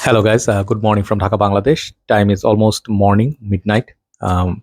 Hello, guys. Good morning from Dhaka, Bangladesh. Time is almost morning, midnight. Um,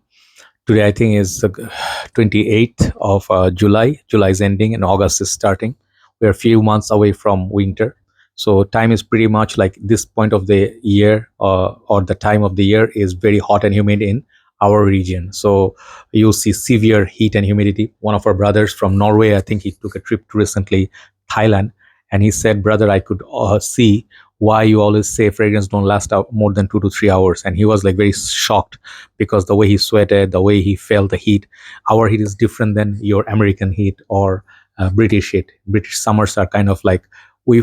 Today, I think, is 28th of July. July is ending and August is starting. We're a few months away from winter. So, time is pretty much like this point of the year or the time of the year is very hot and humid in our region. So, you'll see severe heat and humidity. One of our brothers from Norway, I think he took a trip to recently Thailand, and he said, "Brother, I could see why you always say fragrance don't last out more than 2 to 3 hours." And he was like very shocked because the way he sweated, the way he felt the heat. Our heat is different than your American heat or British heat. British summers are kind of like we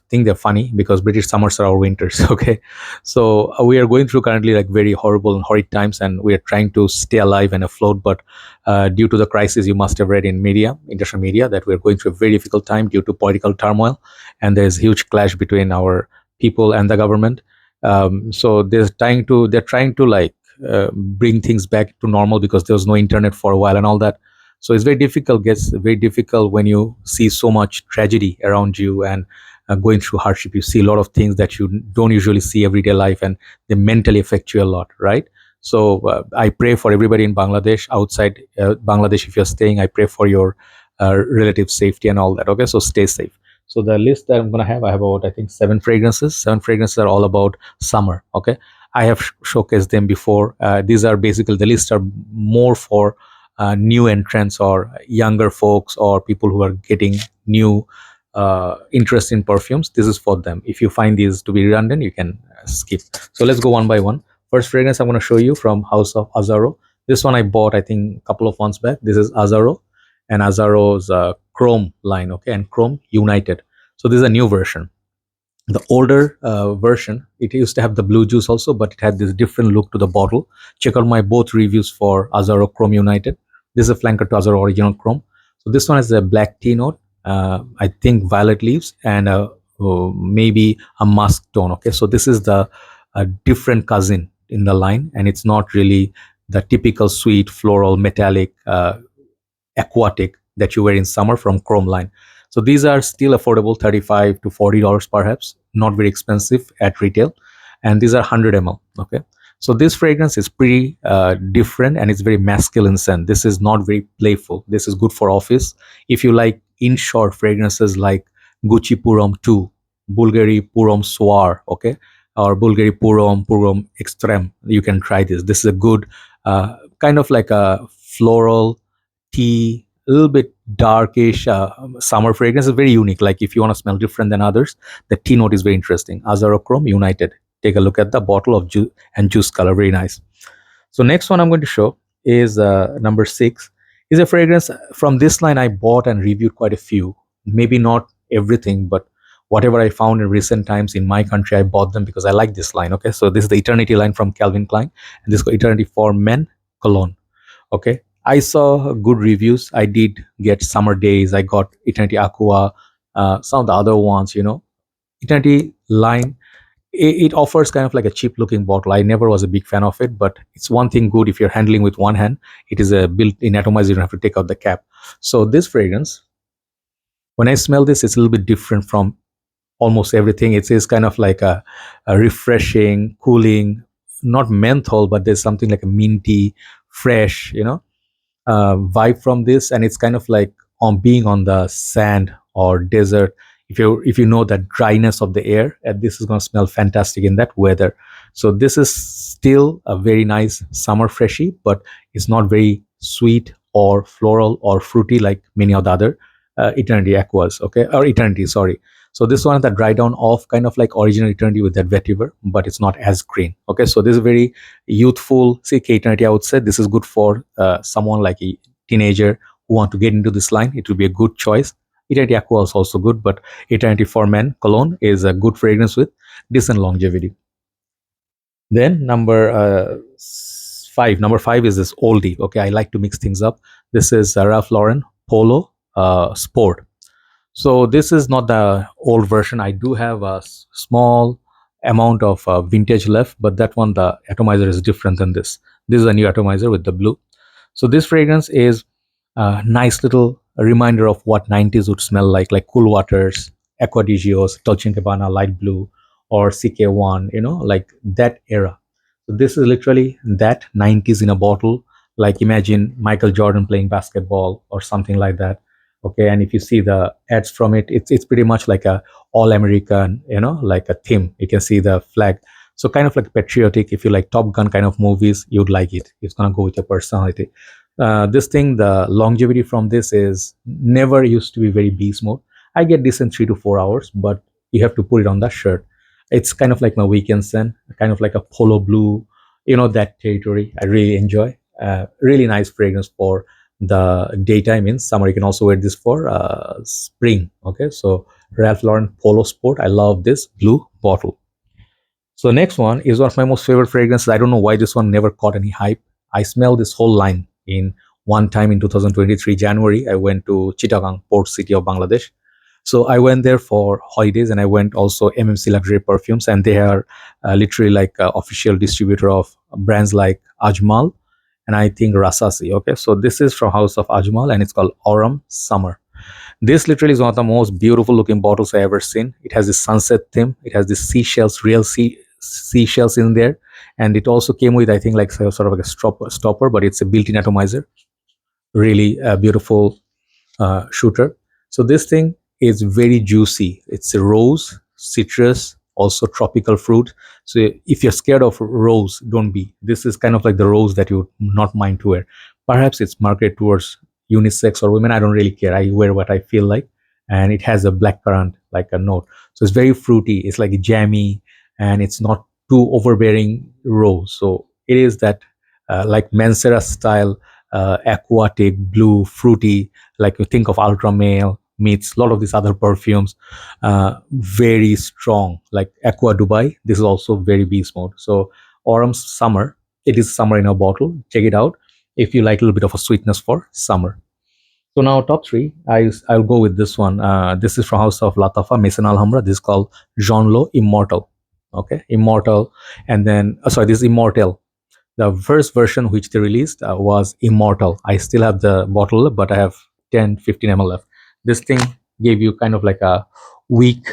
think they're funny because British summers are our winters. Okay, so we are going through currently like very horrible and horrid times, and we are trying to stay alive and afloat. But due to the crisis, you must have read in media, international media, that we're going through a very difficult time due to political turmoil, and there's huge clash between our people and the government. So they're trying to like bring things back to normal because there was no internet for a while and all that. So it's very difficult. Gets very difficult when you see so much tragedy around you and going through hardship. You see a lot of things that you don't usually see everyday life, and they mentally affect you a lot, right? So I pray for everybody in Bangladesh, outside Bangladesh. If you're staying, I pray for your relative safety and all that. Okay, so stay safe. So the list that I'm gonna have, I have about I think seven fragrances. Seven fragrances are all about summer. Okay, I have showcased them before. These are basically the list are more for new entrants or younger folks or people who are getting new interest in perfumes. This is for them. If you find these to be redundant, you can skip. So let's go one by one. First fragrance I'm going to show you from House of Azzaro. This one I bought I think a couple of months back. This is Azzaro and Azzaro's Chrome line, okay, and Chrome United. So this is a new version. The older version, it used to have the blue juice also, but it had this different look to the bottle. Check out my both reviews for Azzaro Chrome United. This is a flanker to Azzaro Original Chrome. So this one has a black tea note, I think violet leaves, and maybe a musk tone. Okay, so this is the different cousin in the line, and it's not really the typical sweet floral metallic aquatic that you wear in summer from Chrome line. So these are still affordable, $35 to $40 perhaps, not very expensive at retail, and these are 100 ml. Okay, so this fragrance is pretty different, and it's very masculine scent. This is not very playful. This is good for office. If you like in short fragrances like Gucci Purom 2, Bulgari Purom Soir, okay, or Bulgari Purom Extreme, you can try this. This is a good kind of like a floral tea, a little bit darkish summer fragrance. Is very unique. Like if you want to smell different than others, the tea note is very interesting. Azzaro Chrome United. Take a look at the bottle of juice and juice color. Very nice. So next one I'm going to show is number 6. Is a fragrance from this line I bought and reviewed quite a few. Maybe not everything, but whatever I found in recent times in my country, I bought them because I like this line. Okay, so this is the Eternity line from Kelvin Klein, and this is Eternity For Men Cologne. Okay, I saw good reviews. I did get Summer Days. I got Eternity Aqua. Some of the other ones, Eternity line. It offers kind of like a cheap looking bottle. I never was a big fan of it, but it's one thing good if you're handling with one hand. It is a built-in atomizer. You don't have to take out the cap. So this fragrance, when I smell this, it's a little bit different from almost everything. It is kind of like a refreshing, cooling, not menthol, but there's something like a minty, fresh, vibe from this, and it's kind of like on being on the sand or desert. If you know that dryness of the air, and this is going to smell fantastic in that weather. So this is still a very nice summer freshie, but it's not very sweet or floral or fruity like many of the other Eternity Aquas, okay, or Eternity, sorry. So this one is the dry down off, kind of like original Eternity with that vetiver, but it's not as green. Okay, so this is very youthful. See, Eternity, I would say this is good for someone like a teenager who want to get into this line. It will be a good choice. Eternity Aqua is also good, but Eternity For Men Cologne is a good fragrance with decent longevity. Then number 5. Number 5 is this oldie. Okay, I like to mix things up. This is Ralph Lauren Polo Sport. So this is not the old version. I do have a small amount of vintage left, but that one, the atomizer is different than this. This is a new atomizer with the blue. So this fragrance is a nice little reminder of what 90s would smell like Cool Waters, Aqua di Gios, Dolce & Gabbana, light blue, or CK1, like that era. So this is literally that 90s in a bottle. Like imagine Michael Jordan playing basketball or something like that. Okay, and if you see the ads from it, it's pretty much like a all American, like a theme. You can see the flag. So kind of like patriotic. If you like Top Gun kind of movies, you'd like it. It's gonna go with your personality. This thing, the longevity from this is never used to be very beast mode. I get this in 3 to 4 hours, but you have to put it on the shirt. It's kind of like my weekend scent, kind of like a polo blue, that territory. I really enjoy. Really nice fragrance for the daytime in summer. You can also wear this for spring. Okay, so Ralph Lauren Polo Sport. I love this blue bottle. So next one is one of my most favorite fragrances. I don't know why this one never caught any hype. I smelled this whole line in one time in 2023 January. I went to Chittagong, port city of Bangladesh. So I went there for holidays, and I went also MMC Luxury Perfumes, and they are literally like official distributor of brands like Ajmal and I think Rasasi. Okay, so this is from House of Ajmal, and it's called Aurum Summer. This literally is one of the most beautiful looking bottles I ever seen. It has this sunset theme. It has this seashells, real seashells in there, and it also came with, I think, like sort of like a stopper, but it's a built-in atomizer. Really beautiful shooter. So this thing is very juicy. It's a rose, citrus, also tropical fruit. So if you're scared of rose, don't be. This is kind of like the rose that you would not mind to wear. Perhaps it's marketed towards unisex or women. I don't really care. I wear what I feel like, and it has a black currant like a note. So it's very fruity. It's like jammy, and it's not too overbearing rose. So it is that like Mancera style, aquatic, blue, fruity, like you think of Ultra Male meets a lot of these other perfumes, very strong, like Aqua Dubai. This is also very beast mode. So Aurum Summer, it is summer in a bottle. Check it out if you like a little bit of a sweetness for summer. So now top three, I'll go with this one. This is from House of Lattafa, Maison Alhambra. This is called Jean Lowe Immortal. Okay, Immortal, and then sorry, this is Immortel. The first version which they released was Immortal. I still have the bottle, but I have 10, 15 ml left. This thing gave you kind of like a weak,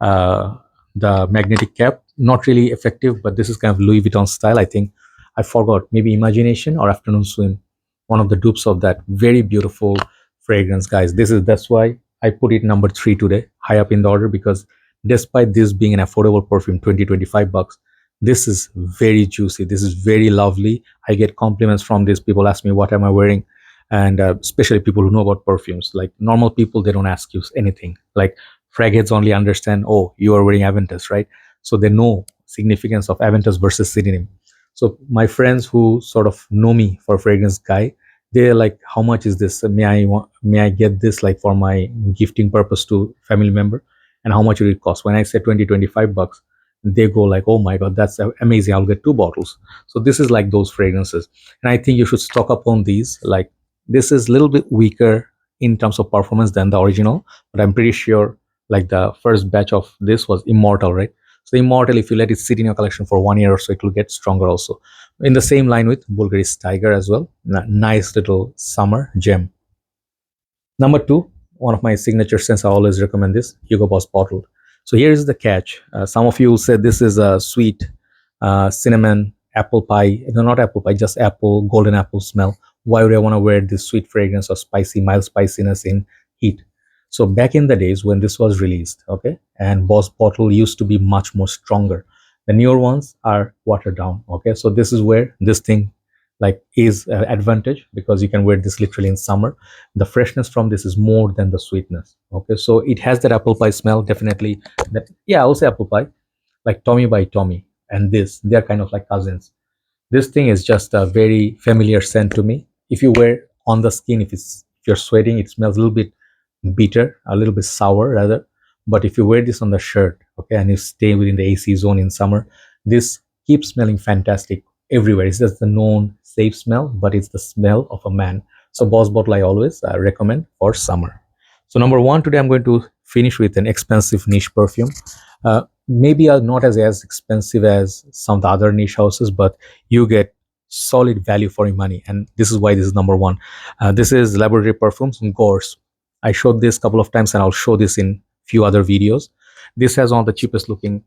uh, the magnetic cap. Not really effective, but this is kind of Louis Vuitton style. I think I forgot, maybe Imagination or Afternoon Swim. One of the dupes of that. Very beautiful fragrance, guys. That's why I put it number 3 today, high up in the order, because despite this being an affordable perfume, 20-25 bucks, this is very juicy. This is very lovely. I get compliments from this. People ask me, what am I wearing? And especially people who know about perfumes. Like normal people, they don't ask you anything. Like frag heads only understand, oh, you are wearing Aventus, right? So they know significance of Aventus versus synonym. So my friends who sort of know me for fragrance guy, they're like, how much is this? May I get this like for my gifting purpose to family member? And how much will it cost? When I say 20-25 bucks, they go like, oh my god, that's amazing, I'll get 2 bottles. So this is like those fragrances, and I think you should stock up on these. Like this is a little bit weaker in terms of performance than the original, but I'm pretty sure like the first batch of this was Immortal, right? So Immortal, if you let it sit in your collection for 1 year or so, it will get stronger also. In the same line with Bulgari's Tiger as well. Nice little summer gem. Number 2, one of my signature scents, I always recommend this, Hugo Boss Bottled. So here is the catch. Some of you said this is a sweet cinnamon apple pie. No, not apple pie, just apple, golden apple smell. Why would I want to wear this sweet fragrance or spicy, mild spiciness in heat? So back in the days when this was released, okay, and Boss Bottle used to be much more stronger. The newer ones are watered down, okay. So this is where this thing like is advantage, because you can wear this literally in summer. The freshness from this is more than the sweetness, okay. So it has that apple pie smell, definitely. That, yeah, I'll say apple pie, like Tommy by Tommy and this, they're kind of like cousins. This thing is just a very familiar scent to me. If you wear on the skin, if you're sweating, it smells a little bit bitter, a little bit sour rather. But if you wear this on the shirt, okay, and you stay within the AC zone in summer, this keeps smelling fantastic everywhere. It's just the known safe smell, but it's the smell of a man. So Boss Bottle I always recommend for summer. So number 1 today, I'm going to finish with an expensive niche perfume. Maybe not as expensive as some of the other niche houses, but you get solid value for your money, and this is why this is number 1. This is Laboratory Perfumes from Gorse. I showed this a couple of times, and I'll show this in few other videos. This has one of the cheapest looking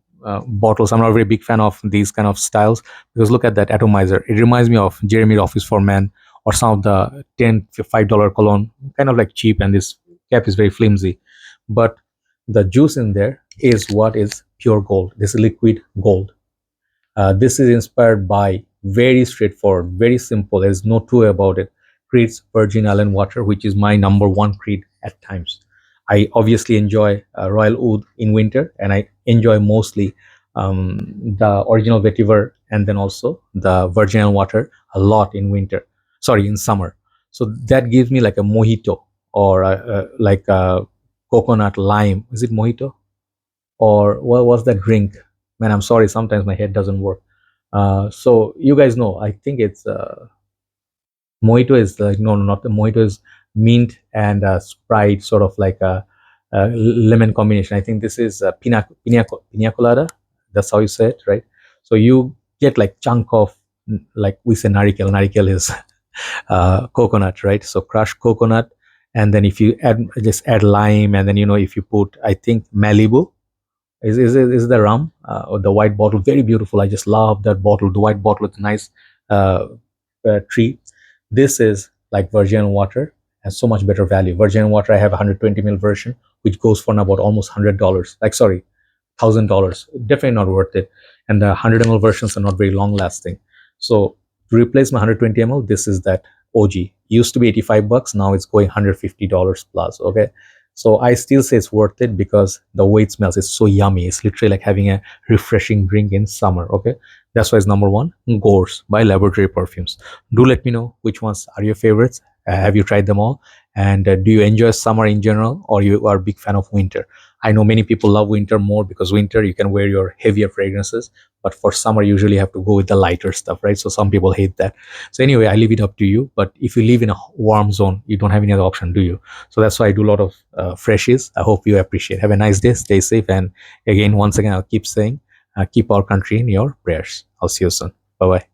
bottles. I'm not a very big fan of these kind of styles because look at that atomizer. It reminds me of Jeremy Office for Men or some of the $5 cologne, kind of like cheap, and this cap is very flimsy. But the juice in there is what is pure gold. This is liquid gold. This is inspired by very straightforward, very simple. There's no two way about it. Creed's Virgin Island Water, which is my number one Creed at times. I obviously enjoy Royal Oud in winter, and I enjoy mostly the original vetiver and then also the Virgin Island Water a lot in winter. Sorry, in summer. So that gives me like a mojito or like a coconut lime. Is it mojito? Or what was that drink? Man, I'm sorry. Sometimes my head doesn't work. So you guys know. I think it's mojito is no, not the mojito is mint and Sprite, sort of like a lemon combination. I think this is pina colada. That's how you say it, right? So you get like chunk of like we say narikel. Narikel is coconut, right? So crushed coconut, and then if you add just add lime, and then if you put I think Malibu is the rum or the white bottle, very beautiful. I just love that bottle, the white bottle with nice uh, tree. This is like virgin water and so much better value. Virgin water, I have a 120 ml version which goes for about almost $100, like sorry, $1,000. Definitely not worth it. And the 100 ml versions are not very long lasting. So to replace my 120 ml, this is that OG. Used to be 85 bucks, now it's going $150 plus. Okay, so I still say it's worth it because the way it smells is so yummy. It's literally like having a refreshing drink in summer. Okay, that's why it's number one. Gorse by Laboratory Perfumes. Do let me know which ones are your favorites. Have you tried them all? And do you enjoy summer in general, or you are a big fan of winter? I know many people love winter more because winter you can wear your heavier fragrances, but for summer usually you have to go with the lighter stuff, right? So some people hate that. So anyway, I leave it up to you. But if you live in a warm zone, you don't have any other option, do you? So that's why I do a lot of freshies. I hope you appreciate. Have a nice day. Stay safe. And again, once again, I'll keep saying, keep our country in your prayers. I'll see you soon. Bye bye.